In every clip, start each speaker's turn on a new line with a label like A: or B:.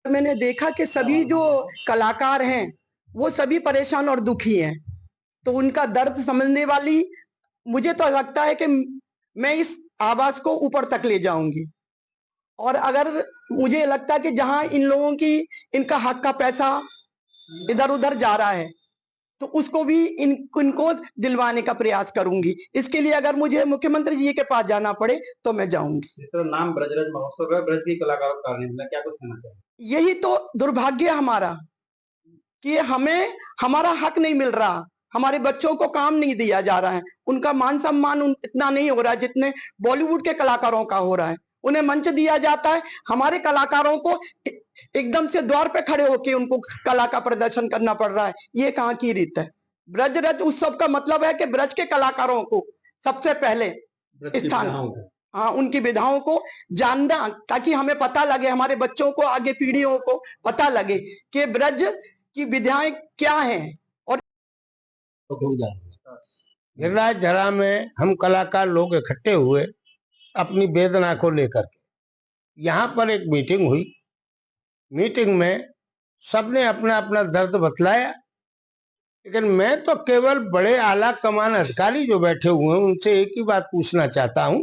A: मैंने देखा कि सभी जो कलाकार हैं वो सभी परेशान और दुखी हैं, तो उनका दर्द समझने वाली मुझे तो लगता है कि मैं इस आवाज को ऊपर तक ले जाऊंगी। और अगर मुझे लगता है कि जहां इन लोगों की इनका हक का पैसा इधर उधर जा रहा है तो उसको भी इनको दिलवाने का प्रयास करूंगी। इसके लिए अगर मुझे मुख्यमंत्री जी के पास जाना पड़े तो मैं जाऊंगी।
B: तो नाम ब्रजरज महोत्सव है, ब्रज की कलाकारों का कार्य क्या कुछ कहना चाहिए?
A: यही तो दुर्भाग्य हमारा कि हमें हमारा हक नहीं मिल रहा, हमारे बच्चों को काम नहीं दिया जा रहा है, उनका मान सम्मान इतना नहीं हो रहा है जितने बॉलीवुड के कलाकारों का हो रहा है। उन्हें मंच दिया जाता है, हमारे कलाकारों को एकदम से द्वार पे खड़े होकर उनको कला का प्रदर्शन करना पड़ रहा है। ये कहाँ की रीत है? ब्रज रथ उत्सव का मतलब है कि ब्रज के कलाकारों को सबसे पहले स्थान, हाँ, उनकी विधाओं को जानना, ताकि हमें पता लगे, हमारे बच्चों को, आगे पीढ़ियों को पता लगे कि ब्रज की विधाएं क्या हैं। और
C: गिरिराज धरा में हम कलाकार लोग इकट्ठे हुए अपनी वेदना को लेकर के। यहाँ पर एक मीटिंग हुई। मीटिंग में सबने अपना अपना दर्द बतलाया, लेकिन मैं तो केवल बड़े आला कमान अधिकारी जो बैठे हुए हैं उनसे एक ही बात पूछना चाहता हूँ,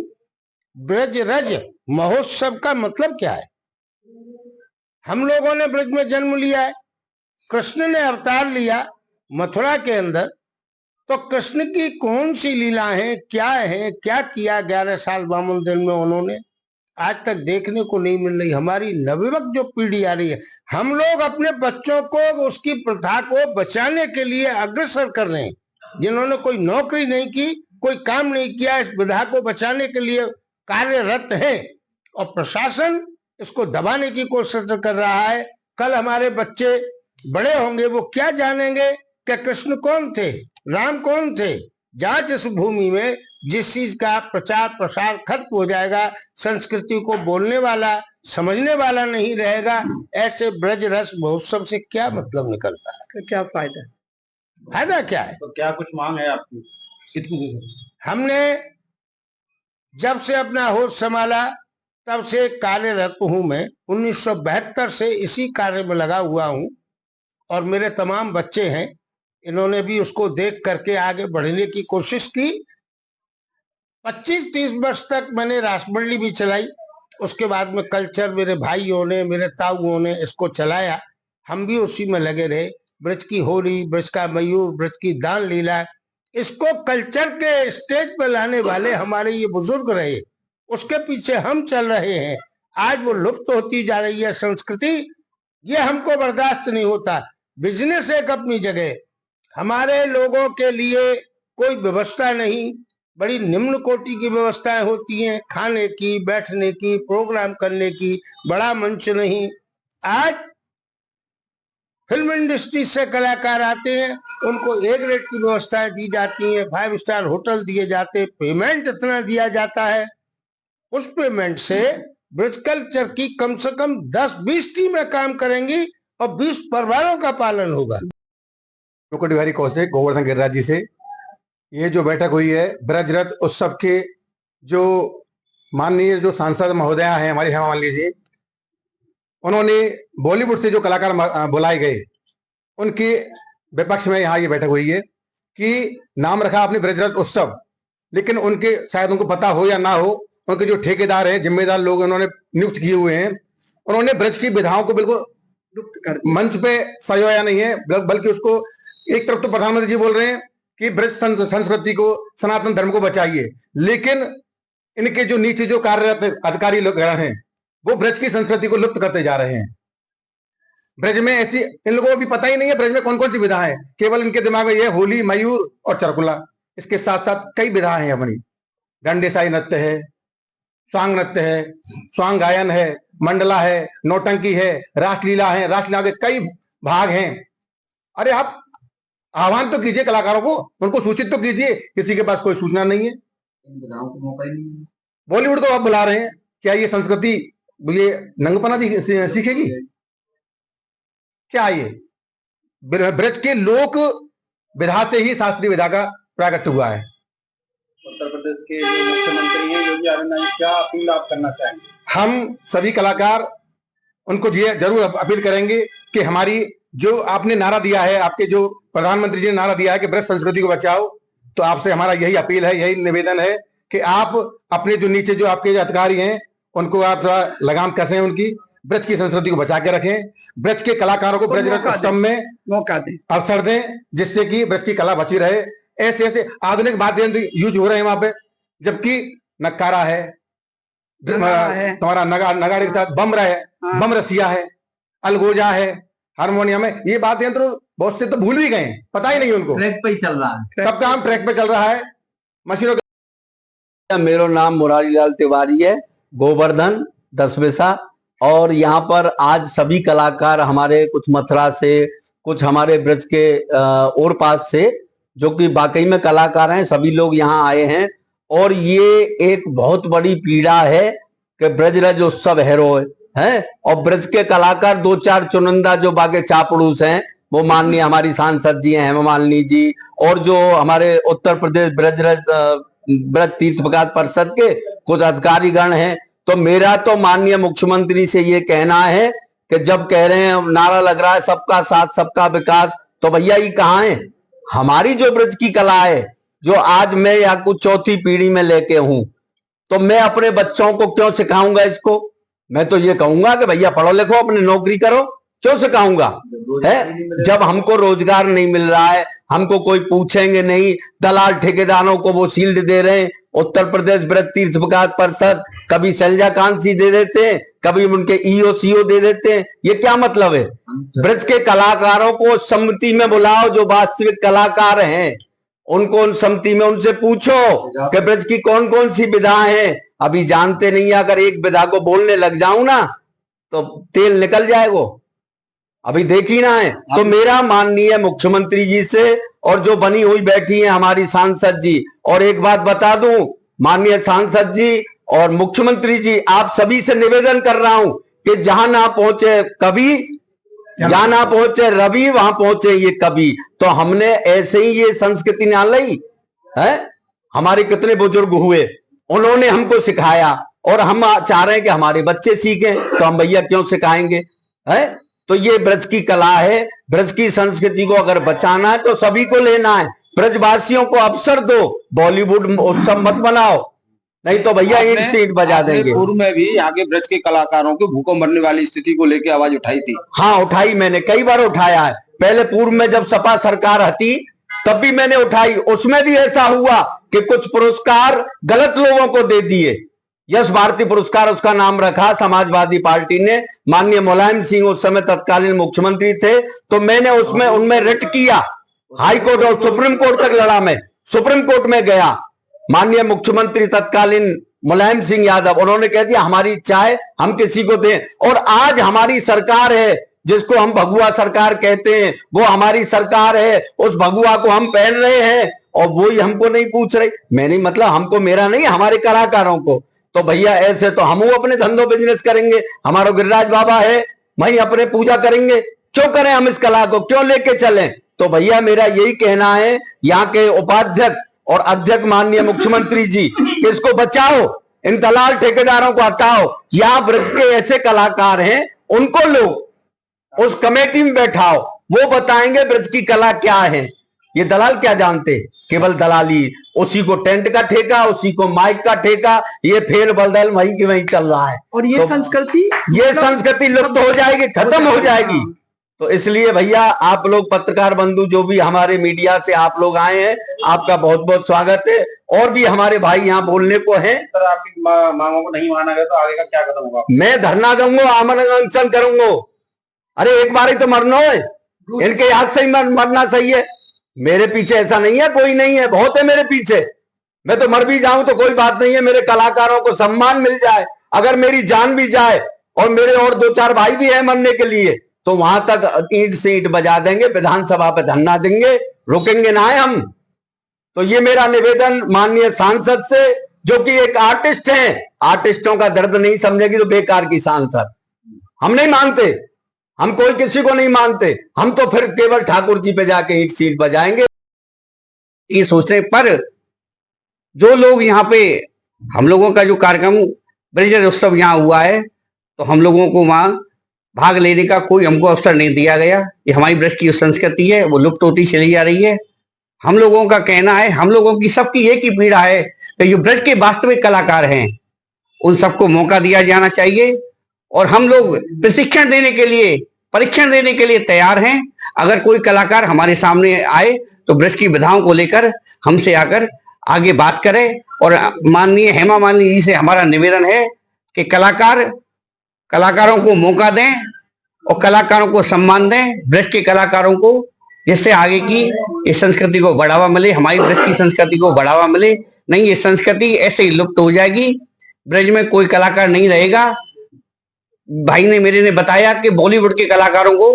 C: ब्रज रज महोत्सव का मतलब क्या है? हम लोगों ने ब्रज में जन्म लिया है, कृष्ण ने अवतार लिया मथुरा के अंदर, तो कृष्ण की कौन सी लीला है, क्या है, क्या किया 11 साल 52 दिन में उन्होंने, आज तक देखने को नहीं मिल रही। हमारी नवयुवक जो पीढ़ी आ रही है, हम लोग अपने बच्चों को उसकी प्रथा को बचाने के लिए अग्रसर कर रहे हैं। जिन्होंने कोई नौकरी नहीं की, कोई काम नहीं किया, इस विधा को बचाने के लिए कार्यरत है और प्रशासन इसको दबाने की कोशिश कर रहा है। कल हमारे बच्चे बड़े होंगे, वो क्या जानेंगे कि कृष्ण कौन थे, राम कौन थे? जहां इस भूमि में जिस चीज का प्रचार प्रसार खत्म हो जाएगा, संस्कृति को बोलने वाला समझने वाला नहीं रहेगा, ऐसे ब्रज रस महोत्सव से क्या मतलब निकलता है?
A: क्या फायदा?
C: फायदा क्या है?
B: तो क्या कुछ मांग है आपकी?
C: हमने जब से अपना होश संभाला तब से कार्यरत हूं मैं। 1972 से इसी कार्य में लगा हुआ हूं और मेरे तमाम बच्चे हैं, इन्होंने भी उसको देख करके आगे बढ़ने की कोशिश की। 25-30 वर्ष तक मैंने रासमंडली भी चलाई, उसके बाद में कल्चर मेरे भाइयों ने, मेरे ताऊओं ने इसको चलाया, हम भी उसी में लगे रहे। ब्रज की होली, ब्रज का मयूर, ब्रज की दान लीला, इसको कल्चर के स्टेज पर लाने वाले हमारे ये बुजुर्ग रहे, उसके पीछे हम चल रहे हैं। आज वो लुप्त होती जा रही है संस्कृति, ये हमको बर्दाश्त नहीं होता। बिजनेस एक अपनी जगह, हमारे लोगों के लिए कोई व्यवस्था नहीं, बड़ी निम्न कोटि की व्यवस्थाएं होती हैं, खाने की, बैठने की, प्रोग्राम करने की, बड़ा मंच नहीं। आज फिल्म इंडस्ट्री से कलाकार आते हैं, उनको एक रेट की व्यवस्थाएं दी जाती हैं, 5 स्टार होटल दिए जाते हैं, पेमेंट इतना दिया जाता है, उस पेमेंट से ब्रज कल्चर की कम से कम 10-20 टीमें काम करेंगी और 20 परिवारों का पालन होगा।
D: बिहारी कौशिक, गोवर्धन गिरिराज जी से ये जो बैठक हुई है ब्रज रथ उत्सव के, जो माननीय जो सांसद महोदया हैं हमारी हेमा मालिनी जी, उन्होंने बॉलीवुड से जो कलाकार बुलाए गए उनके विपक्ष में यहाँ ये बैठक हुई है कि नाम रखा आपने ब्रज रथ उत्सव, लेकिन उनके शायद उनको पता हो या ना हो, उनके जो ठेकेदार हैं, जिम्मेदार लोग उन्होंने नियुक्त किए हुए हैं, उन्होंने ब्रज की विधाओं को बिल्कुल मंच पे सजोया नहीं है, बल्कि उसको एक तरफ तो प्रधानमंत्री जी बोल रहे हैं कि ब्रज संस्कृति को, सनातन धर्म को बचाइए, लेकिन इनके जो नीचे जो कार्यरत अधिकारी लोग हैं वो ब्रज की संस्कृति को लुप्त करते जा रहे हैं। ब्रज में ऐसी, इन लोगों को भी पता ही नहीं है ब्रज में कौन कौन सी विधा है, केवल इनके दिमाग में ये होली, मयूर और चरकुला, इसके साथ साथ कई विधाएं हैं हमारी। डंडेसाई नृत्य है, स्वांग नृत्य है, स्वांग गायन है, मंडला है, नौटंकी है, रासलीला है, रासलीला के कई भाग हैं। अरे आप आह्वान तो कीजिए कलाकारों को, उनको सूचित तो कीजिए, किसी के पास कोई सूचना नहीं है। बॉलीवुड को आप बुला रहे हैं, क्या ये संस्कृति ये नंगपना सीखेगी क्या? ये ब्रज के लोक विधा से ही शास्त्रीय विधा का प्राकट्य हुआ है।
B: उत्तर प्रदेश के जो मुख्यमंत्री हैं योगी आदित्यनाथ, क्या अपील आप करना चाहेंगे?
D: हम सभी कलाकार उनको ये जरूर अपील करेंगे कि हमारी जो आपने नारा दिया है, आपके जो प्रधानमंत्री जी ने नारा दिया है कि ब्रज संस्कृति को बचाओ, तो आपसे हमारा यही अपील है, यही निवेदन है कि आप अपने जो नीचे जो आपके अधिकारी हैं उनको आप थोड़ा लगाम कसें, उनकी ब्रज की संस्कृति को बचा के रखें, ब्रज के कलाकारों को ब्रज उत्सव में
A: मौका दें,
D: अवसर दें, जिससे कि ब्रज की कला बची रहे। ऐसे ऐसे आधुनिक वाद्य यंत्र यूज हो रहे हैं वहां पे, जबकि नक्कारा है, तुम्हारा नगाड़े के साथ बम है, बम रसिया है, अलगोजा है, हारमोनियम है, ये वाद्य यंत्र बहुत से तो भूल भी गए, पता ही नहीं उनको,
B: ट्रैक पे ही चल रहा है,
D: सब काम ट्रैक पे चल रहा है, मशीनों के।
E: मेरा नाम मुरारी लाल तिवारी है, गोवर्धन दसवेसा। और यहाँ पर आज सभी कलाकार हमारे कुछ मथुरा से, कुछ हमारे ब्रज के और पास से, जो कि वाकई में कलाकार हैं, सभी लोग यहाँ आए हैं। और ये एक बहुत बड़ी पीड़ा है कि ब्रजरज उत्सव हेरोए हैं और ब्रज के कलाकार दो चार चुनिंदा जो बाकी चापड़ूस हैं, वो माननीय हमारी सांसद जी हैं हेमा मालिनी जी, और जो हमारे उत्तर प्रदेश ब्रज तीर्थ विकास परिषद के कुछ अधिकारीगण हैं। तो मेरा तो माननीय मुख्यमंत्री से ये कहना है कि जब कह रहे हैं, नारा लग रहा है सबका साथ सबका विकास, तो भैया ये कहाँ है? हमारी जो ब्रज की कला है, जो आज मैं या कुछ चौथी पीढ़ी में लेके हूं, तो मैं अपने बच्चों को क्यों सिखाऊंगा इसको? मैं तो ये कहूंगा कि भैया पढ़ो लिखो, अपनी नौकरी करो, क्यों सिखाऊंगा? है जब हमको रोजगार नहीं मिल रहा है, हमको कोई पूछेंगे नहीं, दलाल ठेकेदारों को वो शील्ड दे रहे हैं, उत्तर प्रदेश ब्रज तीर्थ विकास परिषद कभी शैलजा कांसी दे देते हैं, कभी उनके ईओ सीओ दे देते हैं। ये क्या मतलब है? ब्रज के कलाकारों को समिति में बुलाओ, जो वास्तविक कलाकार हैं उनको उन समिति में उनसे पूछो कि ब्रज की कौन कौन सी विधाएं हैं, अभी जानते नहीं है। अगर एक विधा को बोलने लग जाऊं ना तो तेल निकल जाएगा, अभी देखी ना है। तो मेरा माननीय मुख्यमंत्री जी से और जो बनी हुई बैठी है हमारी सांसद जी, और एक बात बता दूं माननीय सांसद जी और मुख्यमंत्री जी, आप सभी से निवेदन कर रहा हूं कि जहां ना पहुंचे कभी, जहां ना पहुंचे रवि, वहां पहुंचे ये कभी। तो हमने ऐसे ही ये संस्कृति ना लाई है, हमारे कितने बुजुर्ग हुए, उन्होंने हमको सिखाया, और हम चाह रहे हैं कि हमारे बच्चे सीखें, तो हम भैया क्यों सिखाएंगे? है तो ये ब्रज की कला है, ब्रज की संस्कृति को अगर बचाना है तो सभी को लेना है, ब्रजवासियों को अवसर दो, बॉलीवुड उत्सव मत बनाओ, नहीं तो भैया ईंट सीट बजा देंगे।
B: पूर्व में भी यहाँ के ब्रज के कलाकारों के भूखों मरने वाली स्थिति को लेकर आवाज उठाई थी।
E: हाँ उठाई, मैंने कई बार उठाया है। पहले पूर्व में जब सपा सरकार थी तब भी मैंने उठाई, उसमें भी ऐसा हुआ कि कुछ पुरस्कार गलत लोगों को दे दिए। यश भारती पुरस्कार उसका नाम रखा समाजवादी पार्टी ने, माननीय मुलायम सिंह उस समय तत्कालीन मुख्यमंत्री थे, तो मैंने उसमें उनमें रिट किया, हाई कोर्ट और सुप्रीम कोर्ट तक लड़ा, मैं सुप्रीम कोर्ट में गया। माननीय मुख्यमंत्री तत्कालीन मुलायम सिंह यादव, उन्होंने कह दिया हमारी इच्छा है हम किसी को दें, और आज हमारी सरकार है जिसको हम भगुआ सरकार कहते हैं, वो हमारी सरकार है, उस भगुआ को हम पहन रहे हैं और वो ही हमको नहीं पूछ रहे। मैंने मतलब हमको, मेरा नहीं, हमारे कलाकारों को। तो भैया ऐसे तो हम अपने धंधों बिजनेस करेंगे, हमारा गिरिराज बाबा है, वहीं अपने पूजा करेंगे, क्यों करें हम इस कला को, क्यों लेके चलें? तो भैया मेरा यही कहना है यहाँ के उपाध्यक्ष और अध्यक्ष माननीय मुख्यमंत्री जी कि इसको बचाओ, इन दलाल ठेकेदारों को हटाओ, यहाँ ब्रज के ऐसे कलाकार हैं उनको लो उस कमेटी में बैठाओ, वो बताएंगे ब्रज की कला क्या है। ये दलाल क्या जानते, केवल दलाली, उसी को टेंट का ठेका, उसी को माइक का ठेका, ये फेर बदल वहीं की वहीं चल रहा है।
A: और ये
E: तो संस्कृति लुप्त हो जाएगी, खत्म हो जाएगी। तो इसलिए भैया आप लोग पत्रकार बंधु जो भी हमारे मीडिया से आप लोग आए हैं, आपका बहुत बहुत स्वागत है। और भी हमारे भाई यहाँ बोलने को हैं।
B: सर आपकी मांगों को नहीं माना गया तो आगे का क्या कदम होगा?
E: मैं धरना दूंगा, आमरण अनशन करूंगा। अरे एक बार ही तो मरना है, इनके याद से ही मरना सही है। मेरे पीछे ऐसा नहीं है, कोई नहीं है, बहुत है मेरे पीछे। मैं तो मर भी जाऊं तो कोई बात नहीं है, मेरे कलाकारों को सम्मान मिल जाए। अगर मेरी जान भी जाए और मेरे और दो चार भाई भी हैं मरने के लिए, तो वहां तक ईंट से ईंट बजा देंगे, विधानसभा पे धरना देंगे, रुकेंगे ना है हम। तो ये मेरा निवेदन माननीय सांसद से, जो कि एक आर्टिस्ट हैं, आर्टिस्टों का दर्द नहीं समझेगी तो बेकार की सांसद। हम नहीं मानते, हम कोई किसी को नहीं मानते, हम तो फिर केवल ठाकुर जी पे जाके ईंट सीट बजाएंगे।
F: ये सोचने पर जो लोग यहाँ पे, हम लोगों का जो कार्यक्रम ब्रज उत्सव यहाँ हुआ है, तो हम लोगों को वहाँ भाग लेने का कोई हमको अवसर नहीं दिया गया। ये हमारी ब्रज की जो संस्कृति है वो लुप्त होती चली जा रही है। हम लोगों का कहना है, हम लोगों की सबकी एक ही पीड़ा है कि जो ब्रज के वास्तविक कलाकार हैं उन सबको मौका दिया जाना चाहिए और हम लोग प्रशिक्षण देने के लिए, परीक्षण देने के लिए तैयार हैं। अगर कोई कलाकार हमारे सामने आए तो ब्रज की विधाओं को लेकर हमसे आकर आगे बात करे। और माननीय हेमा मालिनी जी से हमारा निवेदन है कि कलाकारों को मौका दें और कलाकारों को सम्मान दें, ब्रज के कलाकारों को, जिससे आगे की इस संस्कृति को बढ़ावा मिले, हमारी ब्रज की संस्कृति को बढ़ावा मिले। नहीं, ये संस्कृति ऐसे ही लुप्त हो जाएगी, ब्रज में कोई कलाकार नहीं रहेगा। भाई ने मेरे ने बताया कि बॉलीवुड के कलाकारों को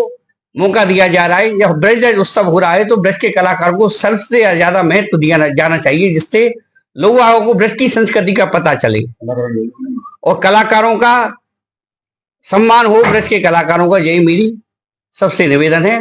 F: मौका दिया जा रहा है। जब ब्रज उत्सव हो रहा है तो ब्रज के कलाकारों को सबसे ज्यादा महत्व दिया जाना चाहिए, जिससे लोगों को ब्रज की संस्कृति का पता चले और कलाकारों का सम्मान हो। ब्रज के कलाकारों का यही मेरी सबसे निवेदन है।